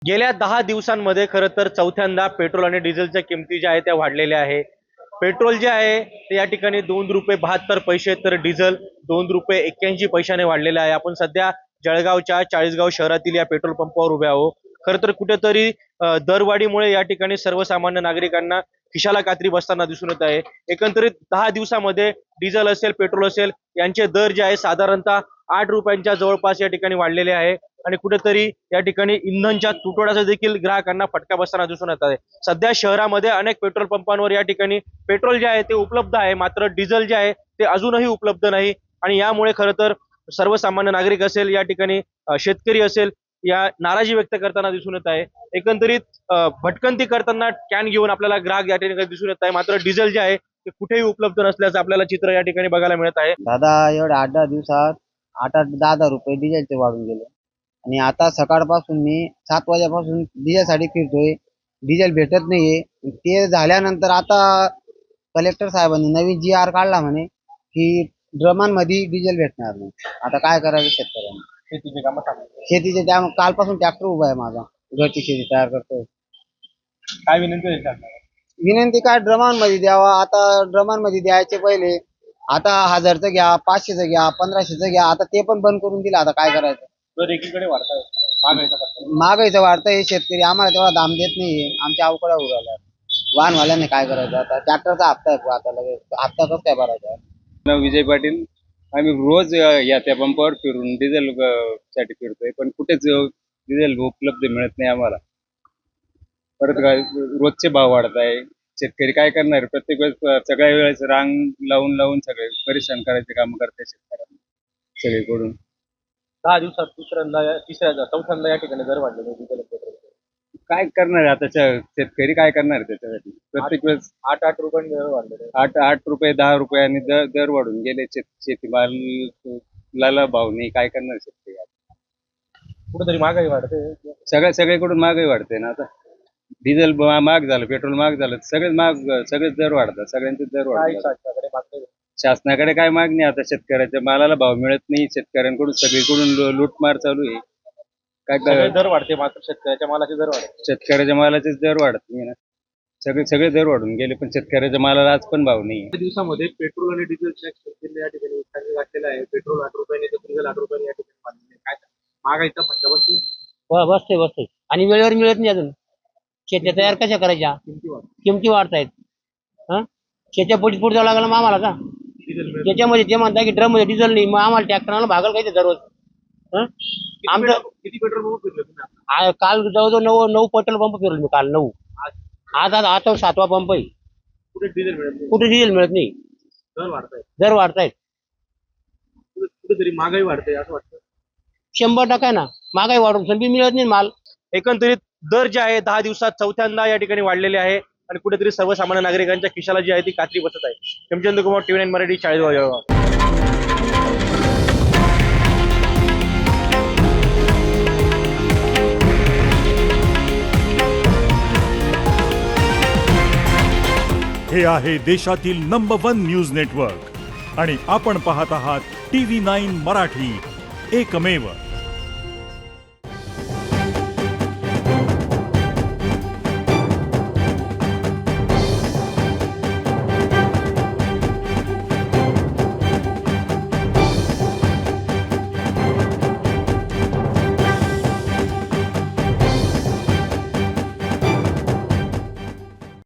गेल्या 10 दिवसांमध्ये खरं तर चौथ्यांदा पेट्रोल आणि डिझेलच्या किमती ज्या आहेत त्या वाढलेल्या आहे. पेट्रोल जे आहे ते या ठिकाणी ₹2.72 तर डिझेल ₹2.81 वाढलेलं आहे. आपण सध्या जळगावच्या चाळीसगाव शहरातील या पेट्रोल पंपावर उभे आहोत. खरं तर कुठेतरी दरवाढीमुळे या ठिकाणी सर्वसामान्य नागरिकांना खिशाला कात्री बसताना दिसून येत आहे. एकंदरीत 10 दिवसामध्ये डिझेल असेल, पेट्रोल असेल यांचे दर जे आहे साधारणतः ₹8 जवळपास या ठिकाणी वाढलेले आहे आणि कुठेतरी या ठिकाणी इंधनच्या तुटवड्याचा देखील ग्राहकांना फटका बसताना दिसून येत आहे. सध्या शहरामध्ये अनेक पेट्रोल पंपांवर या ठिकाणी पेट्रोल जे आहे ते उपलब्ध आहे, मात्र डिझेल जे आहे ते अजूनही उपलब्ध नाही आणि यामुळे खरं तर सर्वसामान्य नागरिक असेल, या ठिकाणी शेतकरी असेल, या नाराजी व्यक्त करताना दिसून येत आहे. एकंदरीत भटकंती करताना कॅन घेऊन आपल्याला ग्राहक या ठिकाणी दिसून येत आहे, मात्र डिझेल जे आहे ते कुठेही उपलब्ध नसल्याचं आपल्याला चित्र या ठिकाणी बघायला मिळत आहे. दादा एवढ्या 8-10 दिवसात 8-10 रुपये डिझेलचे वाढून गेले आणि आता सकाळपासून मी 7 वाजेपासून डिझेलसाठी फिरतोय. डिझेल भेटत नाहीये. ते झाल्यानंतर आता कलेक्टर साहेबांनी नवीन GR काढला म्हणे की ड्रमांमध्ये डिझेल भेटणार नाही. आता काय करायचं शेतकऱ्यांनी? शेतीचे त्या कालपासून ट्रॅक्टर उभा आहे माझा, घरची शेती तयार करतोय. काय विनंती आहे? विनंती काय, ड्रमांमध्ये द्यावा. आता ड्रमांमध्ये द्यायचे पहिले आता 1000चं घ्या, 500चं घ्या, 1500चं घ्या. आता ते पण बंद करून दिलं. आता काय करायचं? दर एकीकडे वाढताय, महागाईचं वाढतंय. शेतकरी आम्हाला तेवढा दाम देत नाहीये. आमच्या अवकळ्या उरायला वाहनवाल्यांनी काय करायचं? आता ट्रॅक्टरचा हप्ता आहे, आता लगेच हप्ता कसं काय भरायचा? विजय पाटील. आम्ही रोज या त्या पंपावर फिरून डिझेल साठी फिरतोय, पण कुठेच डिझेल उपलब्ध मिळत नाही आम्हाला. परत काय रोजचे भाव वाढत आहे. शेतकरी काय करणार? प्रत्येक वेळेस सगळ्या वेळेस रांग लावून लावून सगळे परेशान करायचे काम करते शेतकऱ्यांना सगळीकडून. 10 दिवसात तिसऱ्यांदा चौथ्यांदा या ठिकाणी दर वाढलेले डिझेल पेट्रोल. काय करणार आहे आता? शेतकरी काय करणार त्याच्यासाठी? प्रत्येक वेळेस 8 रुपयांनी दर वाढलेले. 8 रुपये 10 रुपयांनी दर वाढून गेले. शेतीमालाला भाव नाही. काय करणार शेतकरी? कुठेतरी महागाई वाढते. सगळीकडून महागाई वाढते ना. आता डिझेल महाग झालं, पेट्रोल महाग झालं, सगळेच दर वाढतात. सगळ्यांचे दर वाढतात. शासनाकडे काय मागणी? आता शेतकऱ्याच्या मालाला भाव मिळत नाही. शेतकऱ्यांकडून सगळीकडून लूटमार चालू आहे. काय दर वाढते, मात्र शेतकऱ्याच्या मालाचे दर वाढते. शेतकऱ्याच्या मालाचेच दर वाढत नाही ना. सगळे दर वाढून गेले, पण शेतकऱ्याच्या मालाला आज पण भाव नाही. दिवसामध्ये पेट्रोल आणि डिझेलच्या या ठिकाणी उत्साह घातलेला आहे. पेट्रोल 8 रुपयांनी तर डिझेल 8 रुपयांनी या ठिकाणी वाढलेले. काय महागाईचा फटका बसतोय? बसतोय आणि वेळेवर मिळत नाही. अजून शेत्या तयार कशा करायच्या? किमती वाढतायत. शेत्या पोट जावं लागलं मग आम्हाला का? त्याच्यामध्ये ते म्हणता की ड्रम मध्ये डिझेल नाही, मग आम्हाला ट्रॅक्टरला भागल काय ते दररोज. आमचं किती पेट्रोल पंप फिरले तुम्ही? काल जवळजवळ 9 पेट्रोल पंप फिरलो मी काल. 9. आता 7वा पंप आहे. कुठे डिझेल मिळत नाही. कुठे डिझेल मिळत नाही. दर वाढतायत. कुठेतरी महागाई वाढते असं वाटतं. 100% आहे ना. महागाई वाढून संधी मिळत नाही माल. एकंदरीत दर जे आहे 10 दिवसात चौथ्यांदा या ठिकाणी वाढलेले आहे आणि कुठेतरी सर्वसामान्य नागरिकांच्या खिशाला जी आहे ती कात्री बसत आहे. हेमचंद्र कुमार, TV9 मराठी, चाळीसगाव, जळगाव. हे आहे देशातील नंबर 1 न्यूज नेटवर्क आणि आपण पाहत आहात TV9 मराठी, एकमेव.